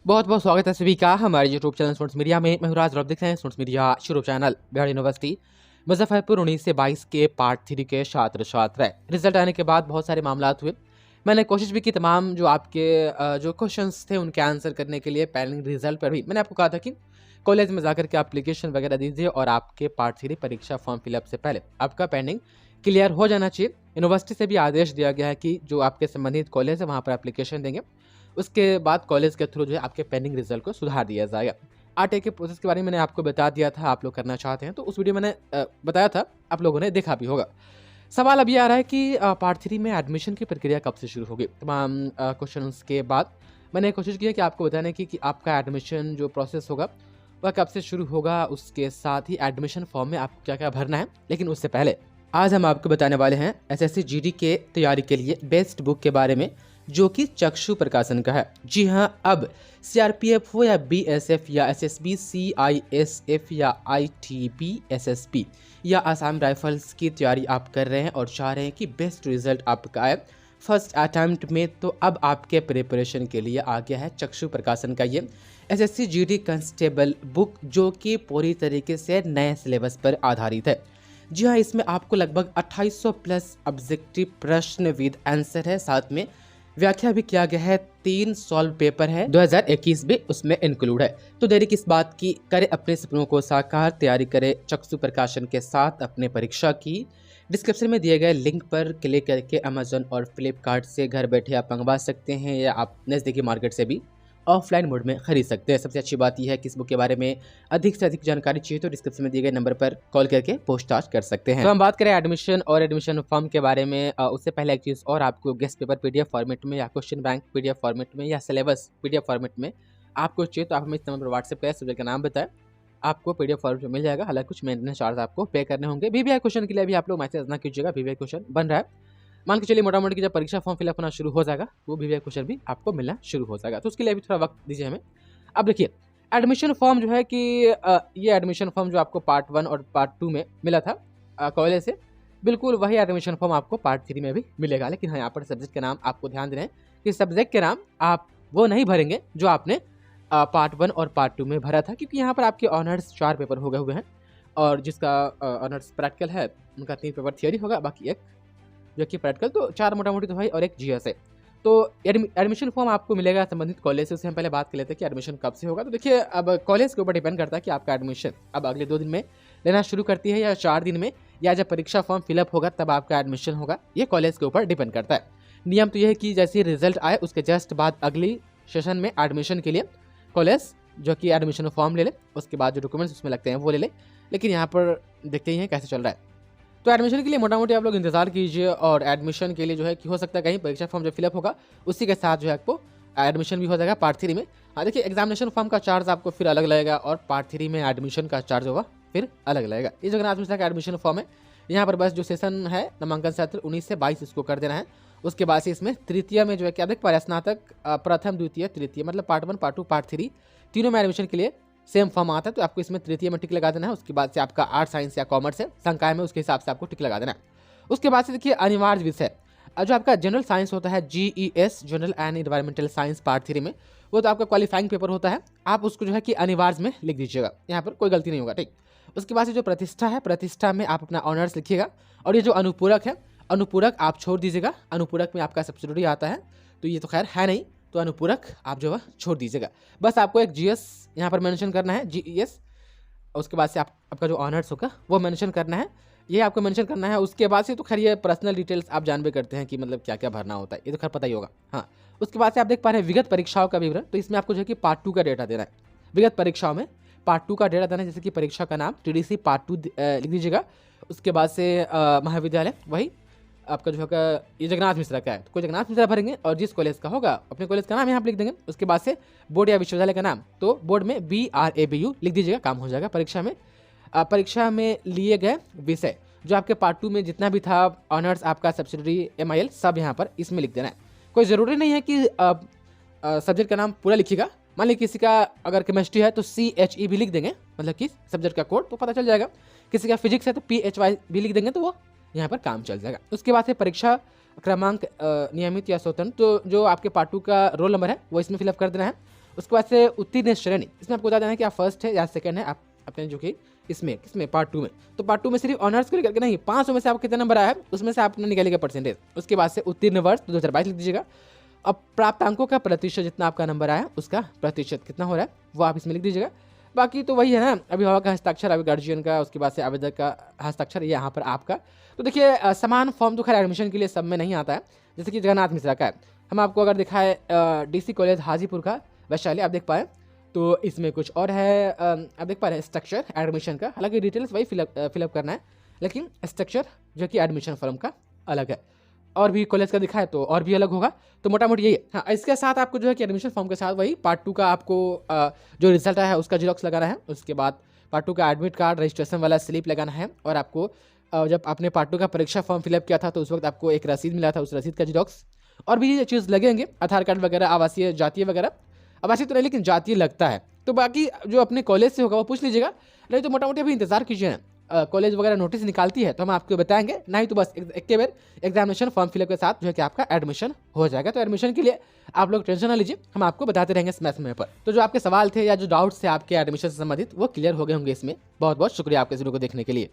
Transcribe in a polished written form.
बहुत बहुत स्वागत है सभी का हमारे यूट्यूब चैनल स्टूडेंट्स मीडिया में। मैं हूं राज और आप देख रहे हैं students media YouTube channel. Bihar university Muzaffarpur 19 से 22 के पार्ट 3 के छात्र छात्र रिजल्ट आने के बाद बहुत सारे मामला हुए। मैंने कोशिश भी की तमाम जो आपके जो क्वेश्चंस थे उनके आंसर करने के लिए पेंडिंग रिजल्ट पर भी मैंने आपको कहा था कि कॉलेज में जाकर के एप्लीकेशन वगैरह दीजिए और आपके पार्ट 3 परीक्षा फॉर्म फिलअप से पहले आपका पेंडिंग क्लियर हो जाना चाहिए। यूनिवर्सिटी से भी आदेश दिया गया है कि जो आपके संबंधित कॉलेज है वहाँ पर एप्लीकेशन देंगे, उसके बाद कॉलेज के थ्रू जो है आपके पेंडिंग रिजल्ट को सुधार दिया जाएगा। आरटीआई के प्रोसेस के बारे में मैंने आपको बता दिया था, आप लोग करना चाहते हैं तो उस वीडियो मैंने बताया था, आप लोगों ने देखा भी होगा। सवाल अब ये आ रहा है कि पार्ट 3 में एडमिशन की प्रक्रिया कब से शुरू होगी। तमाम क्वेश्चंस के बाद मैंने कोशिश की है कि आपको बताने की कि आपका एडमिशन जो प्रोसेस होगा वह कब से शुरू होगा, उसके साथ ही एडमिशन फॉर्म में आपको क्या क्या भरना है। लेकिन उससे पहले आज हम आपको बताने वाले हैं एसएससी जीडी के तैयारी के लिए बेस्ट बुक के बारे में, जो कि चक्षु प्रकाशन का है। जी हाँ, अब सीआरपीएफ हो या बीएसएफ या एसएसबी, सीआईएसएफ या आईटीबी एसएसपी या आसाम राइफल्स की तैयारी आप कर रहे हैं और चाह रहे हैं कि बेस्ट रिजल्ट आपका आए फर्स्ट अटैम्प्ट में, तो अब आपके प्रिपरेशन के लिए आ गया है चक्षु प्रकाशन का ये एसएससी जीडी कांस्टेबल बुक, जो कि पूरी तरीके से नए सिलेबस पर आधारित है। जी हाँ, इसमें आपको लगभग 2800 प्लस ऑब्जेक्टिव प्रश्न विद आंसर है, साथ में व्याख्या भी किया गया है। 3 सॉल्व पेपर है, 2021 भी उसमें इंक्लूड है। तो देरी किस बात की, करें अपने सपनों को साकार, तैयारी करें चक्षु प्रकाशन के साथ अपने परीक्षा की। डिस्क्रिप्शन में दिए गए लिंक पर क्लिक करके अमेजन और फ्लिपकार्ट से घर बैठे आप मंगवा सकते हैं या आप नज़दीकी मार्केट से भी ऑफलाइन मोड में खरीद सकते हैं। सबसे अच्छी बात यह है कि इस बुक के बारे में अधिक से अधिक जानकारी चाहिए तो डिस्क्रिप्शन में दिए गए नंबर पर कॉल करके पूछताछ कर सकते हैं। तो हम बात करें एडमिशन और एडमिशन फॉर्म के बारे में, उससे पहले एक चीज़ और, आपको गेस्ट पेपर पीडीएफ फॉर्मेट में या क्वेश्चन बैंक पीडीएफ फॉर्मेट में या सिलेबस पीडीएफ फॉर्मेट में आपको चाहिए तो आप हमें इस नंबर पर व्हाट्सएप करें, सब्जेक्ट का नाम बताएं, आपको पीडीएफ फॉर्मेट में मिल जाएगा। हालांकि कुछ मेंटेनेंस चार्ज आपको पे करने होंगे। बीबीआई क्वेश्चन के लिए भी आप लोग मैसेज ना कीजिएगा, बीबीआई क्वेश्चन बन रहा है। मान के चलिए मोटा मोटी जब परीक्षा फॉर्म फिलअप होना शुरू हो जाएगा वो बीबीआई क्वेश्चन भी आपको मिलना शुरू हो जाएगा, तो उसके लिए भी थोड़ा वक्त दीजिए हमें। अब देखिए एडमिशन फॉर्म जो है कि ये एडमिशन फॉर्म जो आपको पार्ट 1 और पार्ट 2 में मिला था कॉलेज से, बिल्कुल वही एडमिशन फॉर्म आपको पार्ट 3 में भी मिलेगा। लेकिन हाँ, यहाँ पर सब्जेक्ट के नाम आपको ध्यान देना है कि सब्जेक्ट के नाम आप वो नहीं भरेंगे जो आपने पार्ट 1 और पार्ट 2 में भरा था, क्योंकि यहाँ पर आपके ऑनर्स 4 पेपर हो गए हुए हैं और जिसका ऑनर्स प्रैक्टिकल है उनका 3 पेपर थियोरी होगा, बाकी एक जो कि प्रैक्टिकल, तो 4 मोटा मोटी तो भाई और एक जीएस है। तो एडमिशन फॉर्म आपको मिलेगा संबंधित कॉलेज से। उससे हम पहले बात कर लेते हैं कि एडमिशन कब से होगा। तो देखिए अब कॉलेज के ऊपर डिपेंड करता है कि आपका एडमिशन अब अगले 2 दिन में लेना शुरू करती है या 4 दिन में, या जब परीक्षा फॉर्म फिलअप होगा तब आपका एडमिशन होगा। ये कॉलेज के ऊपर डिपेंड करता है। नियम तो यह है कि जैसे रिजल्ट आए उसके जस्ट बाद अगली सेशन में एडमिशन के लिए कॉलेज जो कि एडमिशन फॉर्म ले ले, उसके बाद जो डॉक्यूमेंट्स उसमें लगते हैं वो ले ले। लेकिन यहाँ पर देखते ही हैं कैसे चल रहा है। तो एडमिशन के लिए मोटा मोटी आप लोग इंतजार कीजिए और एडमिशन के लिए जो है कि हो सकता है कहीं परीक्षा फॉर्म जो फिलअप होगा उसी के साथ जो है आपको एडमिशन भी हो जाएगा पार्ट 3 में। हाँ देखिए, एग्जामिनेशन फॉर्म का चार्ज आपको फिर अलग लगेगा और पार्ट 3 में एडमिशन का चार्ज होगा फिर अलग लगेगा। ये जो जगन्नाथ मिश्रा का एडमिशन फॉर्म है, यहाँ पर बस जो सेशन है नामांकन सत्र 19 से 22 इसको कर देना है। उसके बाद से इसमें तृतीय में जो है क्या देख पा रहे, स्नातक प्रथम द्वितीय तृतीय, मतलब पार्ट 1 पार्ट 2 पार्ट 3 तीनों में एडमिशन के लिए सेम फॉर्म आता है। तो आपको इसमें तृतीय में टिक लगा देना है। उसके बाद से आपका आर्ट साइंस या कॉमर्स है संकाय में, उसके हिसाब से आपको टिक लगा देना है। उसके बाद से देखिए अनिवार्य विषय जो आपका जनरल साइंस होता है, GES general and environmental science part 3 में, वो तो आपका क्वालिफाइंग पेपर होता है। आप उसको जो है कि अनिवार्य में लिख दीजिएगा, यहाँ पर कोई गलती नहीं होगा, ठीक। उसके बाद से जो प्रतिष्ठा है, प्रतिष्ठा में आप अपना ऑनर्स लिखिएगा। और ये जो अनुपूरक है, अनुपूरक आप छोड़ दीजिएगा। अनुपूरक में आपका सब्सिडियरी आता है तो ये तो खैर है नहीं, तो अनुपूरक आप जो है छोड़ दीजिएगा। बस आपको एक जीएस यहाँ पर मेंशन करना है, जीईएस। उसके बाद से आपका जो ऑनर्स होगा वो मेंशन करना है, ये आपको मेंशन करना है। उसके बाद से तो खैर ये पर्सनल डिटेल्स आप जानबे करते हैं कि मतलब क्या क्या भरना होता है, ये तो खैर पता ही होगा। हाँ, उसके बाद से आप देख पा रहे हैं विगत परीक्षाओं का विवरण। तो इसमें आपको जो है कि पार्ट 2 का डेटा देना है। विगत परीक्षाओं में पार्ट 2 का डेटा देना है, जैसे कि परीक्षा का नाम टीडीसी पार्ट 2 लिख दीजिएगा। उसके बाद से महाविद्यालय वही आपका जो होगा ये जगन्नाथ मिश्रा का है, तो कोई जगन्नाथ मिश्रा भरेंगे और जिस कॉलेज का होगा अपने कॉलेज का नाम यहाँ पर लिख देंगे। उसके बाद से बोर्ड या विश्वविद्यालय का नाम, तो बोर्ड में BRABU लिख दीजिएगा, काम हो जाएगा। परीक्षा में लिए गए विषय जो आपके पार्ट 2 में जितना भी था, ऑनर्स आपका सब्सिडियरी MIL सब यहाँ पर इसमें लिख देना है। कोई ज़रूरी नहीं है कि सब्जेक्ट का नाम पूरा लिखिएगा। मान लीजिए किसी का अगर केमिस्ट्री है तो CHE भी लिख देंगे, मतलब कि सब्जेक्ट का कोड, तो पता चल जाएगा। किसी का फिजिक्स है तो PHY भी लिख देंगे, तो वो यहाँ पर काम चल जाएगा। उसके बाद से परीक्षा क्रमांक नियमित या स्वतंत्र, तो जो आपके पार्ट 2 का रोल नंबर है वो इसमें फिलअप कर देना है। उसके बाद से उत्तीर्ण श्रेणी, इसमें आपको बता देना है कि आप फर्स्ट है या सेकंड है, आप अपने जो कि इसमें किसमें पार्ट 2 में, तो पार्ट 2 में सिर्फ ऑनर्स को लेकर के नहीं, 500 में से आपको कितना नंबर आया है उसमें से आपने निकालेगा परसेंटेज। उसके बाद से उत्तीर्ण वर्ष 2022 लिख दीजिएगा। अब प्राप्त अंकों का प्रतिशत, जितना आपका नंबर आया उसका प्रतिशत कितना हो रहा है वो आप इसमें लिख दीजिएगा। बाकी तो वही है ना, अभिभावक का हस्ताक्षर, अभी गार्जियन का, उसके बाद से आवेदक का हस्ताक्षर, ये यहाँ पर आपका। तो देखिए समान फॉर्म तो खैर एडमिशन के लिए सब में नहीं आता है, जैसे कि जगन्नाथ मिश्रा का है। हम आपको अगर दिखाए DC कॉलेज हाजीपुर का वैशाली, आप देख पाए तो इसमें कुछ और है, आप देख पा रहे हैं स्ट्रक्चर एडमिशन का, हालांकि डिटेल्स वही फिलअप करना है, लेकिन स्ट्रक्चर जो कि एडमिशन फॉर्म का अलग है। और भी कॉलेज का दिखाए तो और भी अलग होगा, तो मोटा मोटी यही है। हाँ, इसके साथ आपको जो है कि एडमिशन फॉर्म के साथ वही पार्ट 2 का आपको जो रिजल्ट आया है उसका जीरोक्स लगाना है। उसके बाद पार्ट 2 का एडमिट कार्ड, रजिस्ट्रेशन वाला स्लिप लगाना है। और आपको जब आपने पार्ट 2 का परीक्षा फॉर्म फिलअप किया था तो उस वक्त आपको एक रसीद मिला था, उस रसीद का जीरोक्स। और भी चीज़ लगेंगे, आधार कार्ड वगैरह, आवासीय जातीय वगैरह, आवासीय तो नहीं लेकिन जातीय लगता है। तो बाकी जो अपने कॉलेज से होगा वो पूछ लीजिएगा, नहीं तो मोटा मोटी अभी इंतजार कीजिए ना, कॉलेज वगैरह नोटिस निकालती है तो हम आपको बताएंगे, नहीं तो बस एक के बार एग्जामिनेशन फॉर्म फिलअप के साथ जो है कि आपका एडमिशन हो जाएगा। तो एडमिशन के लिए आप लोग टेंशन ना लीजिए, हम आपको बताते रहेंगे समय समय पर। तो जो आपके सवाल थे या जो डाउट्स थे आपके एडमिशन से संबंधित वो क्लियर हो गए होंगे इसमें। बहुत बहुत शुक्रिया आपके वीडियो को देखने के लिए।